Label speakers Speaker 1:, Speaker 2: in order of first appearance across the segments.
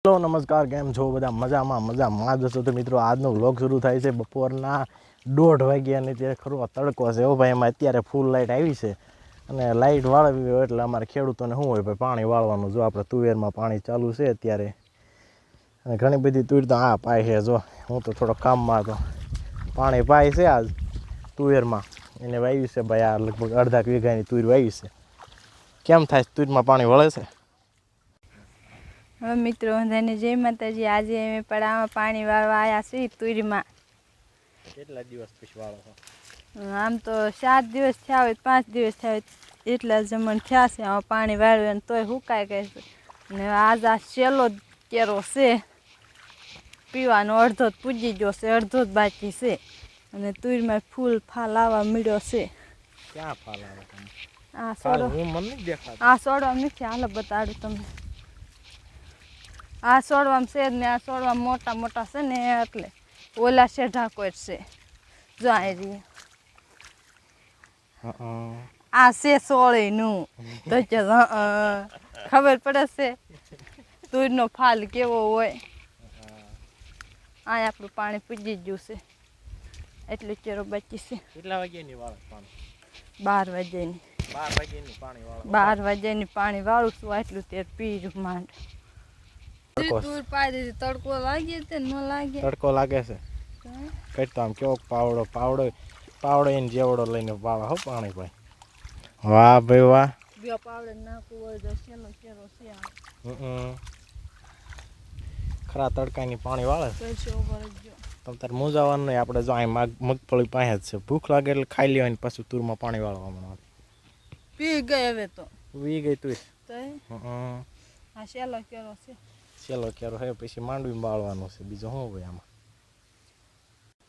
Speaker 1: Hello નમસ્કાર, કેમ છો બધા? મજામાં જશો તો મિત્રો આજનો વ્લોગ શરૂ થાય છે બપોરના 1:30 વાગ્યાની. ત્યારે ખરો તડકો છે ભાઈ. એમાં અત્યારે ફૂલ લાઇટ આવી છે અને લાઇટ વાળવી હોય એટલે અમારે ખેડૂતોને શું હોય ભાઈ, પાણી વાળવાનું. જો આપણે તુવેરમાં પાણી ચાલુ છે અત્યારે અને ઘણી બધી તુર તો આ પાય છે. જો હું તો થોડો કામમાં હતો, પાણી પાય છે આજ તુવેરમાં. એને વાવ્યું છે ભાઈ, આ લગભગ અડધા વીઘાની તુર વાવી છે. કેમ થાય તુરમાં પાણી વળે છે?
Speaker 2: હવે મિત્રો બધાને જય માતાજી. આજે અમે પડામાં પાણી વાળવા આવ્યા છીએ તુરીમાં.
Speaker 1: કેટલા દિવસ પછી વાળો છો?
Speaker 2: આમ તો 7 દિવસ થયા હોય, 5 દિવસ થયા હોય એટલા જમણ થયા છે. આમાં પાણી વાળ્યું તોય સુકાય ગઈ છે. ને આજ આ છેલ્લો કેરો છે પીવાનો. અડધો જ પૂજી ગયો છે, અડધો જ બાકી છે. અને તુરમાં ફૂલ ફાલ આવવા મળ્યો છે.
Speaker 1: ક્યાં ફાલ આવે?
Speaker 2: આ સોડો
Speaker 1: મને નથી દેખાતો.
Speaker 2: આ સોડો નથી, હાલો બતાડું તમને. આ છોડવામાં છે ને આ છોડવામાં મોટા મોટા છે ને એટલે ઓલા છે ઢાકોર છે. જો આ આ છે સોળીનું તો કે ખબર પડે છે તુરનો ફાલ કેવો હોય. આ આપણું પાણી પૂજી ગયું છે એટલે કેરો બાકી છે.
Speaker 1: કેટલા વાગ્યાની વાળો પાણી?
Speaker 2: 12 વાગ્યાની.
Speaker 1: 12 વાગ્યાની પાણી વાળો?
Speaker 2: 12 વાગ્યાની પાણી વાળું છું. આટલું તેર પીરું માંડ. તુર પાઈ દીધી. તડકો લાગે છે ન લાગે?
Speaker 1: તડકો લાગે છે. કઈ આમ કેવો પાવડો એને જેવડો લઈને વાળા હો પાણી ભાઈ. વાહ ભાઈ વાહ.
Speaker 2: બે પાવડે નાખવું હોય તો છેલ્લો કેરો છે.
Speaker 1: ખરા તડકાની પાણી વાળે
Speaker 2: છે.
Speaker 1: તમ તાર મૂંઝાવાનું નહીં. આપણે જો અહીં મગફળી પાસે જ છે. ભૂખ લાગે એટલે ખાઈ લેવાની, પછી તુરમાં પાણી વાળવામાં.
Speaker 2: પી ગઈ હવે તો.
Speaker 1: વી ગઈ તું?
Speaker 2: આ છેલ્લો કેરો છે.
Speaker 1: છેલ્લો કેરો હે, પછી માંડવી વાળવાનું છે. બીજું શું હોય આમાં?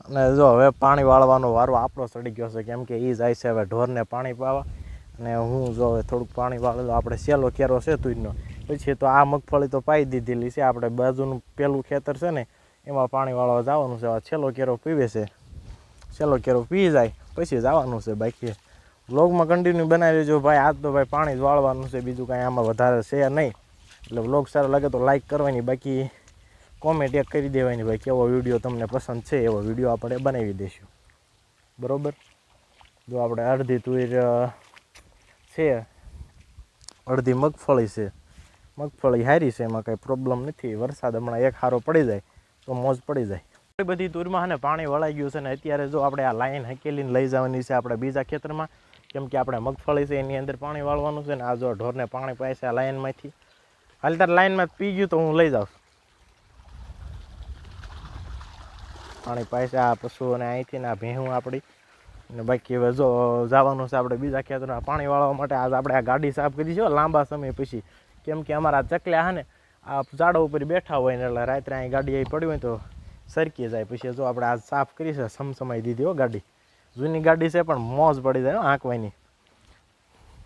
Speaker 1: અને જો હવે પાણી વાળવાનો વારો આપણો ચડી ગયો છે, કેમ કે એ જાય છે હવે ઢોરને પાણી પાવા. અને હું જો હવે થોડુંક પાણી વાળેલું. આપણે છેલ્લો કેરો છે તુરનો. પછી તો આ મગફળી તો પાઈ દીધેલી છે. આપણે બાજુનું પેલું ખેતર છે ને એમાં પાણી વાળવા જવાનું છે. છેલ્લો કેરો પીવે છે. છેલ્લો કેરો પી જાય પછી જવાનું છે. બાકી વ્લોગમાં કન્ટિન્યુ બનાવી લેજો ભાઈ. આજ તો ભાઈ પાણી જ વાળવાનું છે, બીજું કાંઈ આમાં વધારે છે નહીં. એટલે વ્લોગ સારો લાગે તો લાઈક કરવાની, બાકી કોમેન્ટ એક કરી દેવાની ભાઈ, કેવો વિડીયો તમને પસંદ છે એવો વિડીયો આપણે બનાવી દઈશું. બરાબર? જો આપણે અડધી તુર છે, અડધી મગફળી છે. મગફળી હારી છે, એમાં કંઈ પ્રોબ્લેમ નથી. વરસાદ હમણાં એક હારો પડી જાય તો મોજ પડી જાય. એટલી બધી તુરમાં ને પાણી વળાઈ ગયું છે ને અત્યારે જો આપણે આ લાઈન હકેલીને લઈ જવાની છે આપણે બીજા ખેતરમાં, કેમ કે આપણે મગફળી છે એની અંદર પાણી વાળવાનું છે ને આ જો ઢોરને પાણી પાય છે આ લાઈનમાંથી. હાલ તાર લાઈનમાં પી ગયું તો હું લઈ જાઉં પાણી પાય છે આ પશુઓને અહીંથી ને આ ભેહું આપણી. ને બાકી હવે જો જવાનું છે આપણે બીજા ખેતરમાં પાણી વાળવા માટે. આજ આપણે આ ગાડી સાફ કરી છે લાંબા સમય પછી, કેમ કે અમારા ચકલ્યા હે ને આ ઝાડો ઉપર બેઠા હોય ને એટલે રાત્રે અહીં ગાડી અહીં પડી હોય તો સરકી જાય. પછી જો આપણે આજ સાફ કરી છે, સમસમાઈ દીધી હો ગાડી. જૂની ગાડી છે પણ મોજ પડી જાય આંકવાની.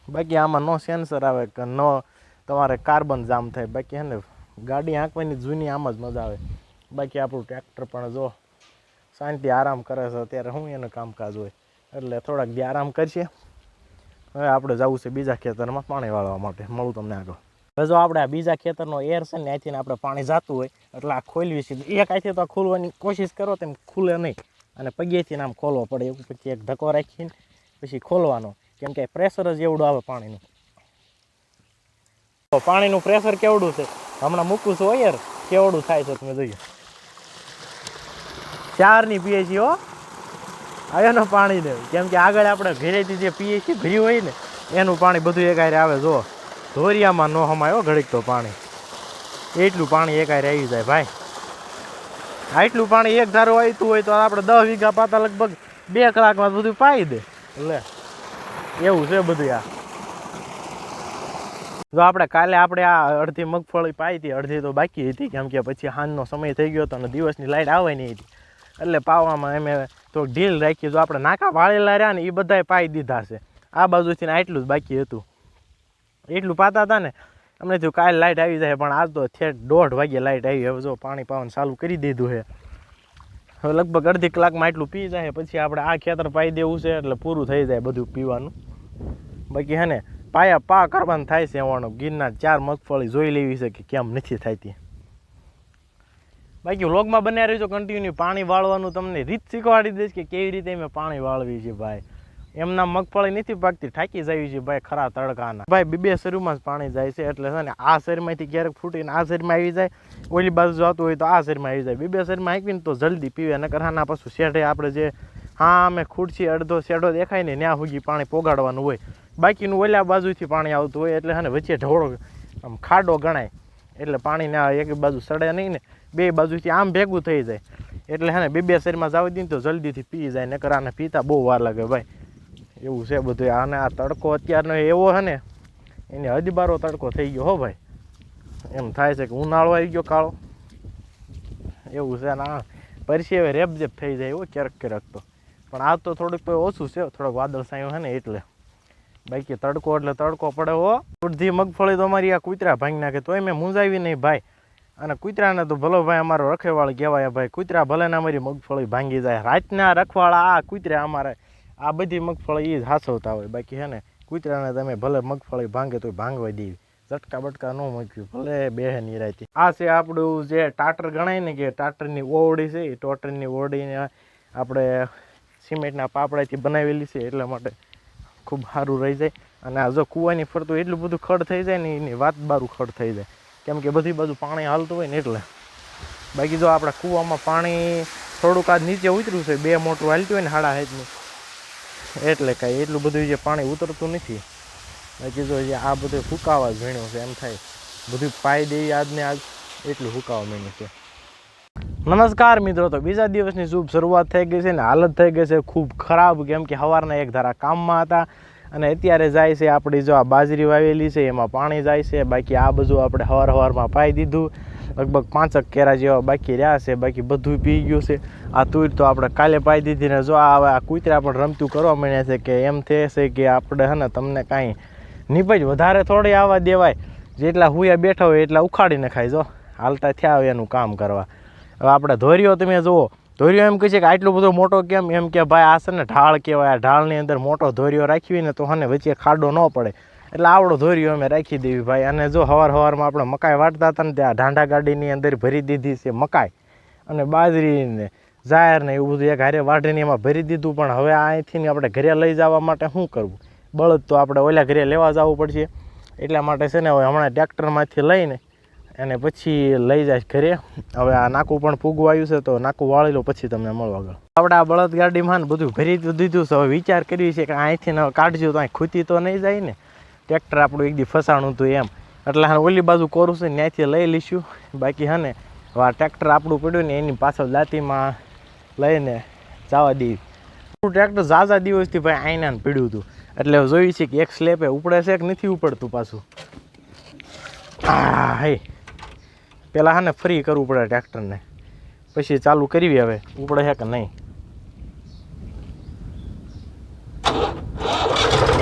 Speaker 1: બાકી આમાં નો સેન્સર આવે કે નો તમારે કાર્બન જામ થાય. બાકી હે ને ગાડી આંકવાની જૂની આમ જ મજા આવે. બાકી આપણું ટ્રેક્ટર પણ જો શાંતિ આરામ કરે છે અત્યારે. શું એનું કામકાજ હોય એટલે થોડાક દી આરામ કરશે. હવે આપણે જવું છે બીજા ખેતરમાં પાણી વાળવા માટે. મળું તમને આગળ. હવે જો આપણે આ બીજા ખેતરનો એર છે ને અહીંથી આપણે પાણી જતું હોય એટલે આ ખોલવી છે. એક અહીંથી તો ખોલવાની કોશિશ કરો તેમ ખુલે નહીં અને પગેથી આમ ખોલવો પડે. એવું પછી એક ધક્કો રાખીને પછી ખોલવાનો, કેમ કે પ્રેશર જ એવડું આવે પાણીનું. તો પાણીનું પ્રેશર કેવડું છે હમણાં મૂકું છું યાર, કેવડું થાય છે તમે જોઈએ. 4ની પીએ છીએ હો આવ્યાનો પાણી ને, કેમ કે આગળ આપણે ઘરેથી જે પીએ છીએ ભર્યું હોય ને એનું પાણી બધું એકારે આવે. જો ધોરિયામાં ન હમાયો ઘડીક તો પાણી, એટલું પાણી એકારે આવી જાય ભાઈ. આટલું પાણી એક ધારું આવતું હોય તો આપણે 10 વીઘા પાતા લગભગ 2 કલાકમાં બધું પાઈ દે. એટલે એવું છે બધું. આ જો આપણે કાલે આપણે આ અડધી મગફળી પાઈ હતી, અડધી તો બાકી હતી, કેમ કે પછી સાંજનો સમય થઈ ગયો હતો અને દિવસની લાઈટ આવવાની હતી એટલે પાવામાં અમે તો ઢીલ રાખી. જો આપણે નાકા વાળેલા રહ્યા ને એ બધાએ પાઈ દીધા છે. આ બાજુથી ને આટલું જ બાકી હતું. એટલું પાતા હતા ને અમને થયું કાલે લાઇટ આવી જાય, પણ આજ તો ઠેઠ 1:30 વાગ્યે લાઇટ આવી. હવે જો પાણી પાવાનું ચાલુ કરી દીધું છે. હવે લગભગ અડધી કલાકમાં એટલું પી જાય પછી આપણે આ ખેતર પાઈ દેવું છે એટલે પૂરું થઈ જાય બધું પીવાનું. બાકી હે ને પાયા પા કરવાનું થાય છે. એવાનું ગિરનાર 4 મગફળી જોઈ લેવી છે કે કેમ નથી થતી. બાકી વ્લોગમાં બન્યા રહેજો કન્ટિન્યુ. પાણી વાળવાનું તમને રીત શીખવાડી દઈશ કે કેવી રીતે અમે પાણી વાળવી છે ભાઈ. એમના મગફળી નથી પાકતી, ઠાકી જાય છે ભાઈ ખરા તડકાના. ભાઈ બે શરીરમાં જ પાણી જાય છે એટલે છે ને આ શરીરમાંથી ક્યારેક ફૂટીને આ શરીરમાં આવી જાય, ઓલી બાજુ જતું હોય તો આ શરીરમાં આવી જાય. બે શરીરમાં આવીને તો જલ્દી પીવે, નકર હાના પાછું શેઢે આપણે જે અમે ખુરશી અડધો શેઢો દેખાય ને ત્યાં સુધી પાણી પોગાડવાનું હોય. બાકીનું ઓલા બાજુથી પાણી આવતું હોય એટલે છે વચ્ચે ઢોળો આમ ખાડો ગણાય એટલે પાણીને એક બાજુ સડે નહીં ને બે બાજુથી આમ ભેગું થઈ જાય એટલે છે ને બે શરીરમાં જાવી દઈને તો જલ્દીથી પી જાય. નકર આને પીતા બહુ વાર લાગે ભાઈ. એવું છે બધું. આને આ તડકો અત્યારનો એવો છે ને એને હદબારો તડકો થઈ ગયો હો ભાઈ. એમ થાય છે કે ઉનાળો આવી ગયો કાળો એવું છે ને. આ પરસી હવે રેપઝેપ થઈ જાય એવું ક્યારેક ક્યારેક તો. પણ આ તો થોડુંક ઓછું છે, થોડોક વાદળ સાયું છે ને એટલે. બાકી તડકો એટલે તડકો પડે હો. અડધી મગફળી તો અમારી આ કૂતરા ભાંગી નાખે તોય મેં મૂંઝાવી નહીં ભાઈ. અને કૂતરાને તો ભલો ભાઈ અમારો રખેવાળ કહેવાય ભાઈ. કૂતરા ભલે ને અમારી મગફળી ભાંગી જાય. રાતના રખવાળા આ કૂતરા અમારે આ બધી મગફળી એ જ હાસવતા હોય. બાકી છે ને કૂતરાને તમે ભલે મગફળી ભાંગે તો ભાંગવા દેવી, ઝટકા બટકા ન મૂક્યું ભલે બેહે નિરાયતી. આ છે આપણું જે ટાટર ગણાય ને કે ટાટરની ઓરડી છે, એ ટાટરની ઓરડીને આપણે સિમેન્ટના પાપડાથી બનાવેલી છે એટલા માટે ખૂબ સારું રહી જાય. અને આ જો કૂવાની ફરતું એટલું બધું ખડ થઈ જાય ને એની વાત બારું ખડ થઈ જાય, કેમ કે બધી બાજુ પાણી હાલતું હોય ને એટલે. બાકી જો આપણા કૂવામાં પાણી થોડુંક આ નીચે ઉતર્યું છે, 2 મોટર હાલતું હોય ને 7.5 એટલે કાંઈ એટલું બધું જે પાણી ઉતરતું નથી. બાકી જો જે આ બધું ફૂંકાવા જ વીણ્યું છે એમ થાય બધું પાઈ દઈએ આજને આજ એટલું ફૂંકાવા વીણ્યું છે. નમસ્કાર મિત્રો, તો બીજા દિવસની શુભ શરૂઆત થઈ ગઈ છે ને હાલત થઈ ગઈ છે ખૂબ ખરાબ, કેમ કે સવારના એક ધારા કામમાં હતા અને અત્યારે જાય છે આપણી જો આ બાજરી વાવેલી છે એમાં પાણી જાય છે. બાકી આ બધું આપણે સવારમાં પાઈ દીધું, લગભગ 5 કેરા જેવા બાકી રહ્યા છે, બાકી બધું પી ગયું છે. આ તુર તો આપણે કાલે પાઈ દીધી ને જો આ હવે આ કૂતરા પણ રમતું કરવા માંડ્યા છે કે એમ થાય છે કે આપણે હે ને તમને કાંઈ નીપજ વધારે થોડી આવવા દેવાય, જેટલા હુયા બેઠા હોય એટલા ઉખાડીને ખાય. જો હાલતા થયા હોય એનું કામ કરવા. હવે આપણે ધોરીઓ તમે જુઓ, ધોરીઓ એમ કહે છે કે આટલો બધો મોટો કેમ, એમ કે ભાઈ આ છે ને ઢાળ કહેવાય. આ ઢાળની અંદર મોટો ધોરીઓ રાખવી ને તો હને વચ્ચે ખાડો ન પડે એટલે આવડો ધોરીઓ અમે રાખી દેવી ભાઈ. અને જો સવારમાં આપણે મકાઈ વાટતા હતા ને ત્યાં ઢાંઢા ગાડીની અંદર ભરી દીધી છે મકાઈ અને બાજરી ને જાહેર ને એવું બધું એક હારે વાઢીને એમાં ભરી દીધું. પણ હવે અહીંથી આપણે ઘરે લઈ જવા માટે શું કરવું, બળદ તો આપણે ઓલા ઘરે લેવા જવું પડશે. એટલા માટે છે ને હવે હમણાં ટ્રેક્ટરમાંથી લઈને અને પછી લઈ જાય ઘરે. હવે આ નાકું પણ ફૂગવું આવ્યું છે તો નાકું વાળી લો પછી તમને મળો આગળ. આપણે આ બળદ ગાડીમાં બધું ભરી દીધું છે. હવે વિચાર કરવી છે કે અહીંથી કાઢજો તો અહીં ખૂતી તો નહીં જાય ને. ટ્રેક્ટર આપણું એક દી ફસાણું હતું એમ એટલે ઓલી બાજુ કોરું છે ત્યાંથી લઈ લઈશું. બાકી હે ને હવે આ ટ્રેક્ટર આપણું પડ્યું ને એની પાછળ દાંતીમાં લઈને જવા દેવી. ટ્રેક્ટર ઝાઝા દિવસથી ભાઈ આઈનાને પીડ્યું હતું એટલે જોયું છે કે એક સ્લેપે ઉપડે છે કે નથી ઉપડતું પાછું. હે પેલા હા ને ફ્રી કરવું પડે ટ્રેક્ટરને પછી ચાલુ કરવી હવે ઉપડે છે કે નહીં.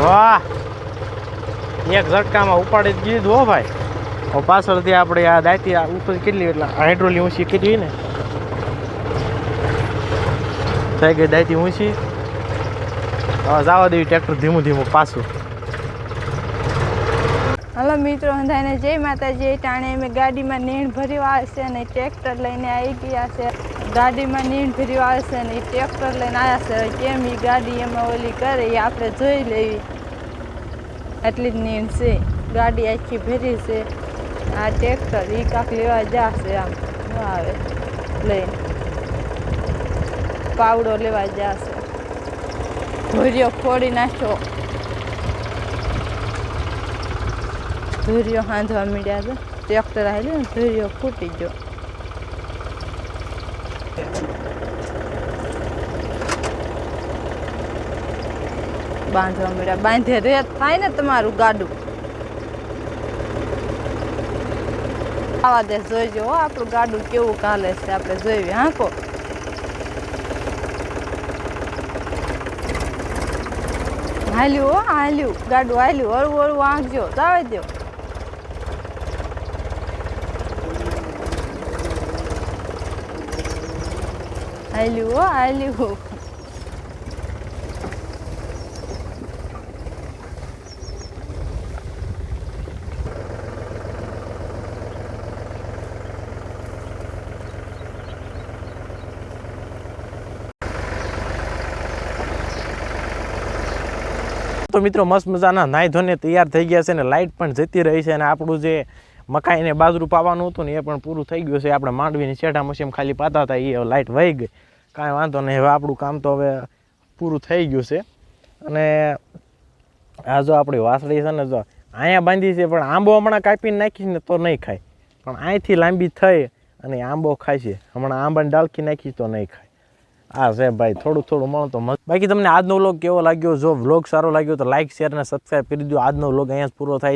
Speaker 1: વાહ, એક ઝટકામાં ઉપાડી જ દીધું હો ભાઈ. હવે પાછળથી આપણે આ દાંતી ઉપર કેટલી એટલે હાઇડ્રોલી ઊંચી કેટલી ને થઈ ગઈ દાંતી ઊંચી. હવે જવા દેવી ટ્રેક્ટર ધીમું ધીમું પાછું.
Speaker 2: હલો મિત્રો, બધાને જય માતાજી. ટાણે અમે ગાડીમાં નીણ ભર્યું આવે છે અને ટ્રેક્ટર લઈને આવી ગયા છે. ગાડીમાં નીણ ભર્યું આવે છે અને ટ્રેક્ટર લઈને આવ્યા છે. કેમ એ ગાડી એમાં ઓલી કરે એ આપણે જોઈ લેવી. એટલી જ નીણ છે, ગાડી આખી ભરી છે. આ ટ્રેક્ટર એ કાંક લેવા જશે, આમ ન આવે લઈને પાવડો લેવા જશે. ધોરિયો ફોડી નાખ્યો, ધોરિયો હાંધવા મીડ્યા છે. ટ્રેક્ટર આવેલું ને ધોરિયો ફૂટી ગયો. બાંધવા મીડ્યા, બાંધે રેત થાય ને તમારું ગાડું. આવા દે જોઈજો હો આપણું ગાડું કેવું કાલે છે, આપણે જોઈએ. હાંકો હાલ્યું હો, હાલ્યું ગાડું હાલ્યું. હળવું હળવું આંકજો, જાવે દો. હાલ્યું હો, હાલ્યું.
Speaker 1: તો મિત્રો મસ્ત મજાના નાહી ધોઈને તૈયાર થઈ ગયા છે ને લાઇટ પણ જતી રહી છે અને આપણું જે મકાઈને બાજરું પાવાનું હતું ને એ પણ પૂરું થઈ ગયું છે. આપણે માંડવીની શેઢા મશીન ખાલી પાતા હતા એ લાઇટ વહી ગઈ, કાંઈ વાંધો નહીં. હવે આપણું કામ તો હવે પૂરું થઈ ગયું છે. અને આ જો આપણી વાસળી છે ને જો અહીંયા બાંધી છે, પણ આંબો હમણાં કાપીને નાખીશ ને તો નહીં ખાય, પણ અહીંથી લાંબી થઈ અને આંબો ખાય છે. હમણાં આંબાની ડાળખી નાખીશ તો નહીં ખાય. આ છે ભાઈ, થોડું થોડું મળો તો મસ્ત. બાકી તમને આજનો વ્લોગ કેવો લાગ્યો? જો વ્લોગ સારો લાગ્યો તો લાઇક, શેર અને સબસ્ક્રાઈબ કરી દો. આજનો વ્લોગ અહીંયા જ પૂરો થાય.